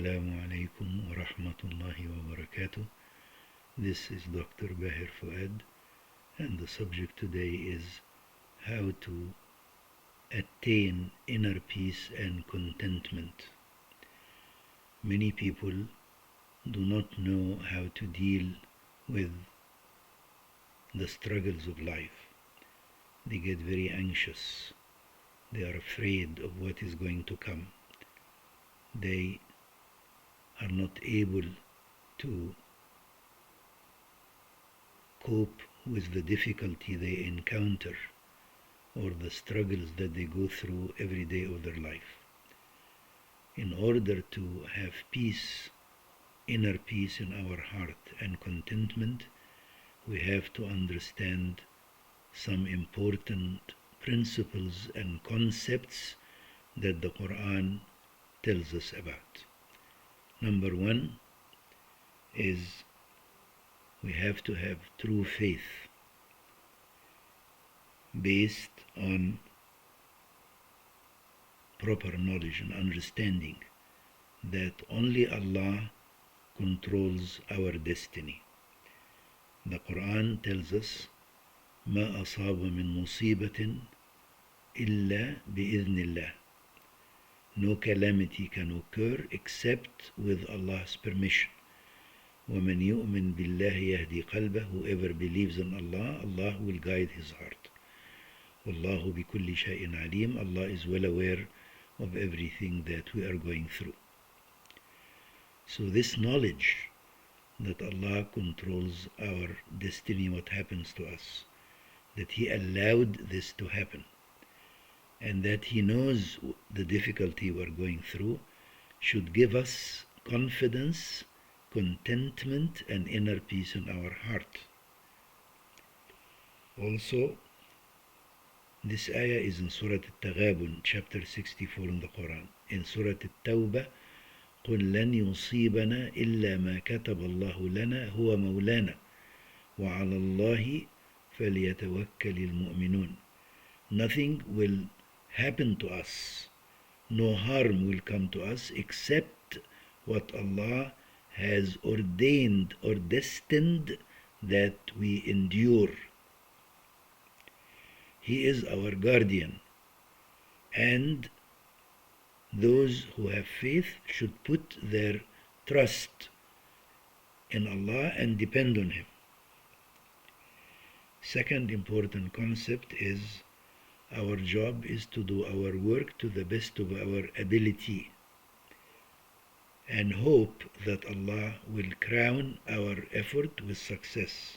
Assalamu alaikum wa rahmatullahi wa barakatuh. This is Dr. Bahir Fuad, and the subject today is how to attain inner peace and contentment. Many people do not know how to deal with the struggles of life. They get very anxious. They are afraid of what is going to come. They are not able to cope with the difficulty they encounter or the struggles that they go through every day of their life. In order to have peace, inner peace in our heart and contentment, we have to understand some important principles and concepts that the Quran tells us about. Number one is we have to have true faith based on proper knowledge and understanding that only Allah controls our destiny. The Quran tells us ما أصاب من مصيبة إلا بإذن الله. No calamity can occur except with Allah's permission. وَمَنْ يُؤْمِنْ بِاللَّهِ يَهْدِي قَلْبَهُ. Whoever believes in Allah, Allah will guide his heart. وَاللَّهُ بِكُلِّ شَيْءٍ عَلِيمٌ. Allah is well aware of everything that we are going through. So this knowledge that Allah controls our destiny, what happens to us, that He allowed this to happen, and that He knows the difficulty we're going through, should give us confidence, contentment, and inner peace in our heart. Also, this ayah is in Surah Al-Taghabun, chapter 64 in the Quran. In Surah Al-Tawbah, قُلْ لَنْ يُصِيبَنَا إِلَّا مَا كَتَبَ اللَّهُ لَنَا هُوَ مَوْلَانَا وَعَلَى اللَّهِ فَلْيَتَوَكَّلِ الْمُؤْمِنُونَ. Nothing will happen to us, no harm will come to us except what Allah has ordained or destined that we endure. He is our guardian, and those who have faith should put their trust in Allah and depend on Him. Second important concept is our job is to do our work to the best of our ability and hope that Allah will crown our effort with success.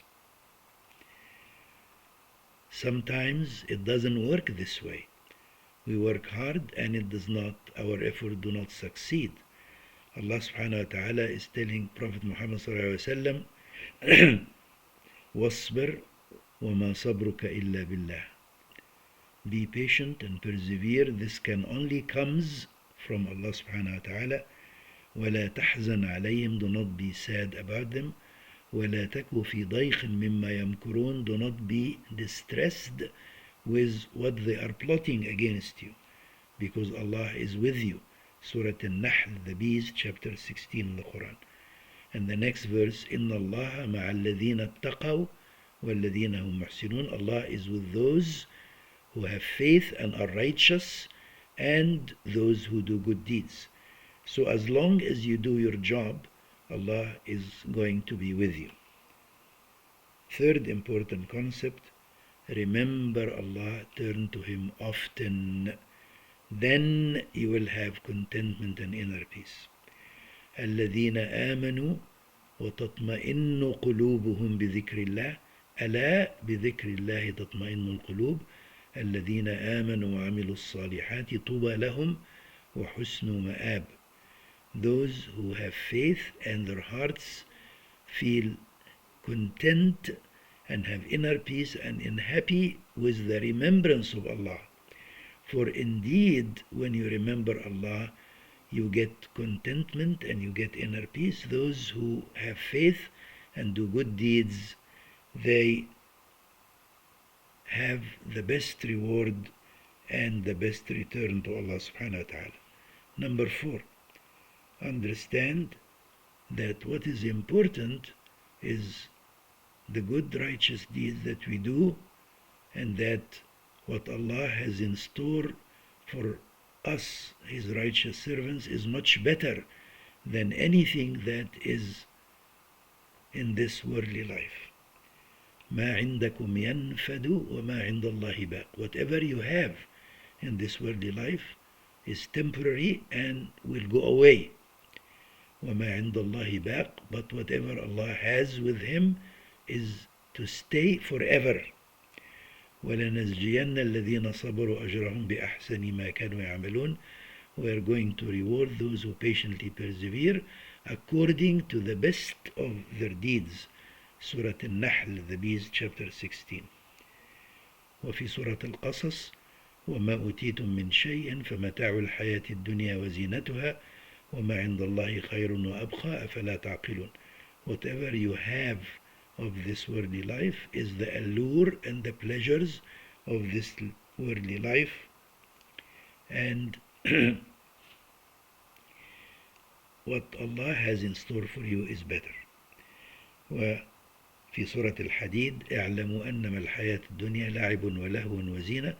Sometimes it doesn't work this way. We work hard and our effort do not succeed. Allah subhanahu wa ta'ala is telling Prophet Muhammad sallallahu alayhi wa sallam, وَاصْبِرْ وَمَا صَبْرُكَ إِلَّا بِاللَّهِ. Be patient and persevere. This can only comes from Allah subhanahu wa ta'ala. وَلَا تَحْزَنْ عَلَيْهِمْ. Do not be sad about them. وَلَا تَكُ فِي ضَيْخٍ مِمَّا يَمْكُرُونَ. Do not be distressed with what they are plotting against you, because Allah is with you. Surah Al-Nahl, the Beast, chapter 16 in the Quran. And the next verse, إِنَّ اللَّهَ مَعَ الَّذِينَ اتَّقَوْا وَالَّذِينَ هُمْ مُحْسِنُونَ. Allah is with those who have faith and are righteous, and those who do good deeds. So as long as you do your job, Allah is going to be with you. Third important concept, remember Allah, turn to Him often. Then you will have contentment and inner peace. الَّذِينَ آمَنُوا وَتَطْمَئِنُّ قُلُوبُهُمْ بِذِكْرِ اللَّهِ. أَلَا بِذِكْرِ اللَّهِ تَطْمَئِنُّ الْقُلُوبِ. الَّذِينَ آمَنُوا وَعَمِلُوا الصَّالِحَاتِ طُوبَى لَهُمْ وَحُسْنُ مَآبٍ. Those who have faith and their hearts feel content and have inner peace and are happy with the remembrance of Allah. For indeed, when you remember Allah, you get contentment and you get inner peace. Those who have faith and do good deeds, they have the best reward and the best return to Allah subhanahu wa ta'ala. Number 4, understand that what is important is the good righteous deeds that we do, and that what Allah has in store for us, His righteous servants, is much better than anything that is in this worldly life. ما عندكم ينفد وما عند الله باق. Whatever you have in this worldly life is temporary and will go away. وما عند الله باق. But whatever Allah has with Him is to stay forever. وَلَنَجْزِيَنَّ الَّذِينَ صَبَرُوا أَجْرَهُمْ بِأَحْسَنِ مَا كَانُوا يَعْمَلُونَ. We are going to reward those who patiently persevere according to the best of their deeds. Surah Al-Nahl, the Beast, chapter 16. وفي سورة القصص وما أوتيتم من شيء فمتاع الحياة الدنيا وزينتها وما عند الله خير وأبقى أفلا تعقلون. Whatever you have of this worldly life is the allure and the pleasures of this worldly life, and what Allah has in store for you is better. وفي سورة الحديد اعلموا أنما الحياة الدنيا لعب ولهو وزينة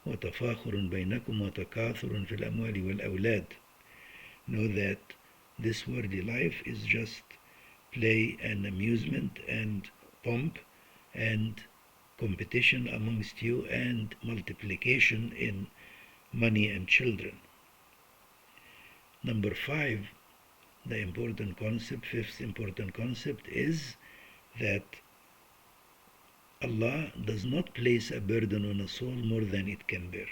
وتفاخر بينكم وتكاثر في الأموال والأولاد. Know that this worldly life is just play and amusement and pomp and competition amongst you and multiplication in money and children. Number 5, the important concept, fifth important concept, is that Allah does not place a burden on a soul more than it can bear.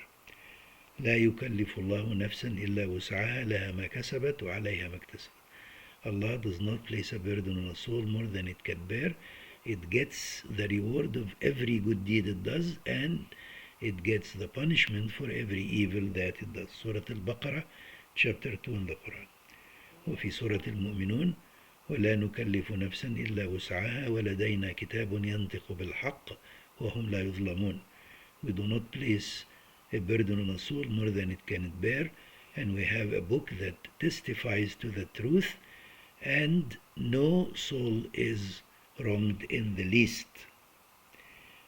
لا يكلف الله نفسا إلا وسعها لها ما كسبت وعليها ما اكتسبت. Allah does not place a burden on a soul more than it can bear. It gets the reward of every good deed it does, and it gets the punishment for every evil that it does. Surah Al-Baqarah, chapter 2 in the Quran. وفي سورة المؤمنون ولا نكلف نفسا إلا وسعها ولدينا كتاب ينطق بالحق وهم لا يظلمون. We do not place a burden on a soul more than it can bear, and we have a book that testifies to the truth, and no soul is wronged in the least.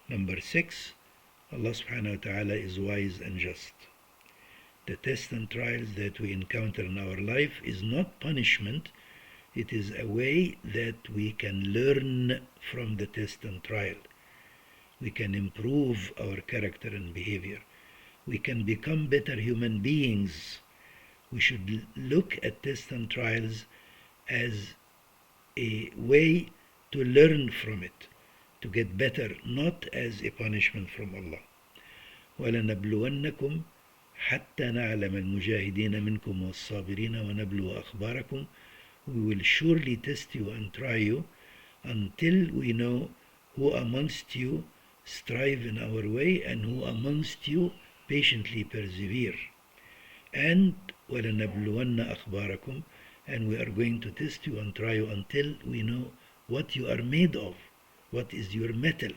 Number 6, Allah subhanahu wa ta'ala is wise and just. The tests and trials that we encounter in our life is not punishment. It is a way that we can learn from the test and trial. We can improve our character and behavior. We can become better human beings. We should look at tests and trials as a way to learn from it, to get better, not as a punishment from Allah. وَلَنَبْلُوَنَّكُمْ حَتَّى نَعْلَمَ الْمُجَاهِدِينَ مِنْكُمْ وَالصَّابِرِينَ وَنَبْلُوَ أَخْبَارَكُمْ. We will surely test you and try you until we know who amongst you strive in our way and who amongst you patiently persevere. And وَلَنَبْلُوَنَّ أَخْبَارَكُمْ, and we are going to test you and try you until we know what you are made of, what is your metal.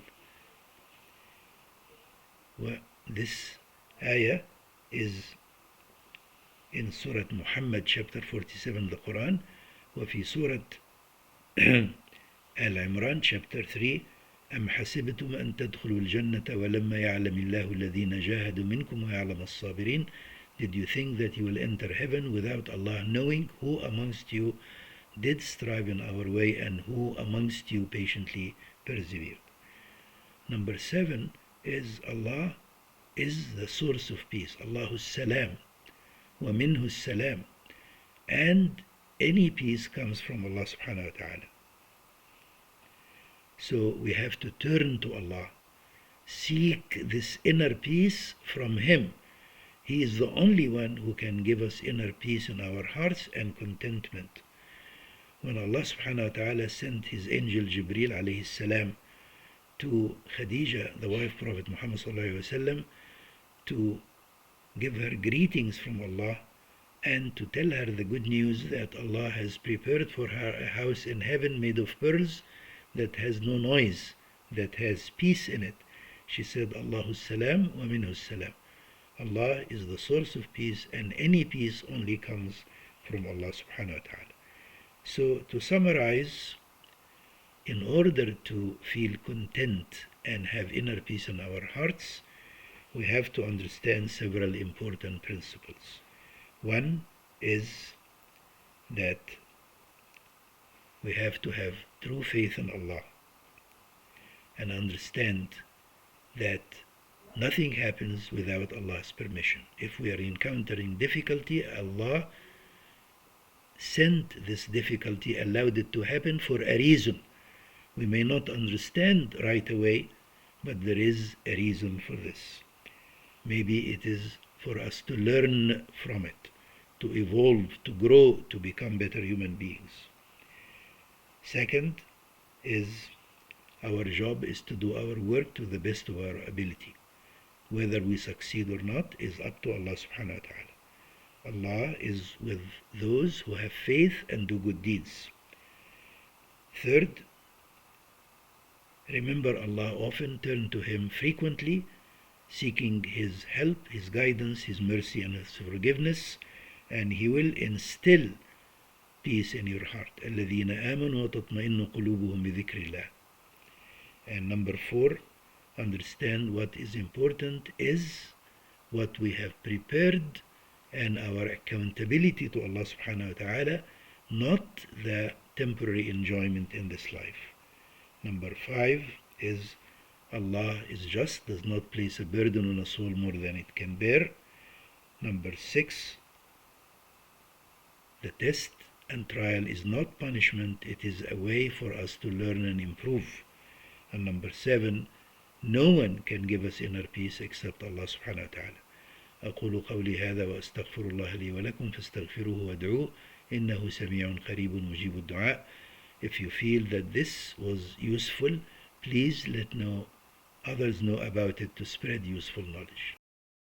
Well, this ayah is in Surah Muhammad, chapter 47 the Quran, وفي سورة Al-Imran, chapter 3, أم حسبتم أن تدخلوا الجنة ولما يعلم الله الذين جاهدوا منكم ويعلم الصابرين. Did you think that you will enter heaven without Allah knowing who amongst you did strive in our way and who amongst you patiently persevered? Number 7 is Allah is the source of peace. Allahus Salam wa minhus Salam. And any peace comes from Allah subhanahu wa ta'ala. So we have to turn to Allah, seek this inner peace from Him. He is the only one who can give us inner peace in our hearts and contentment. When Allah subhanahu wa ta'ala sent His angel Jibreel alayhi salam to Khadija, the wife of Prophet Muhammad sallallahu alayhi wa sallam, to give her greetings from Allah and to tell her the good news that Allah has prepared for her a house in heaven made of pearls that has no noise, that has peace in it. She said, Allahus Salam wa minhus Salam. Allah is the source of peace, and any peace only comes from Allah subhanahu wa ta'ala. So to summarize, in order to feel content and have inner peace in our hearts, we have to understand several important principles. One is that we have to have true faith in Allah and understand that nothing happens without Allah's permission. If we are encountering difficulty, Allah sent this difficulty, allowed it to happen for a reason. We may not understand right away, but there is a reason for this. Maybe it is for us to learn from it, to evolve, to grow, to become better human beings. Second is our job is to do our work to the best of our ability. Whether we succeed or not is up to Allah subhanahu wa ta'ala. Allah is with those who have faith and do good deeds. Third, remember Allah, often turn to Him frequently, seeking His help, His guidance, His mercy and His forgiveness, and He will instill peace in your heart. الَّذِينَ آمَنُوا وَتَطْمَئِنُّ قُلُوبُهُم بِذِكْرِ اللَّهِ. And number 4, understand what is important is what we have prepared and our accountability to Allah subhanahu wa ta'ala, not the temporary enjoyment in this life. Number 5 is Allah is just, does not place a burden on a soul more than it can bear. Number 6, the test and trial is not punishment, it is a way for us to learn and improve. And number 7, no one can give us inner peace except Allah subhanahu wa ta'ala. أقول قولي هذا وأستغفر الله لي ولكم فاستغفروه وادعوه إنه سميع قريب مجيب الدعاء. If you feel that this was useful, please let others know about it to spread useful knowledge.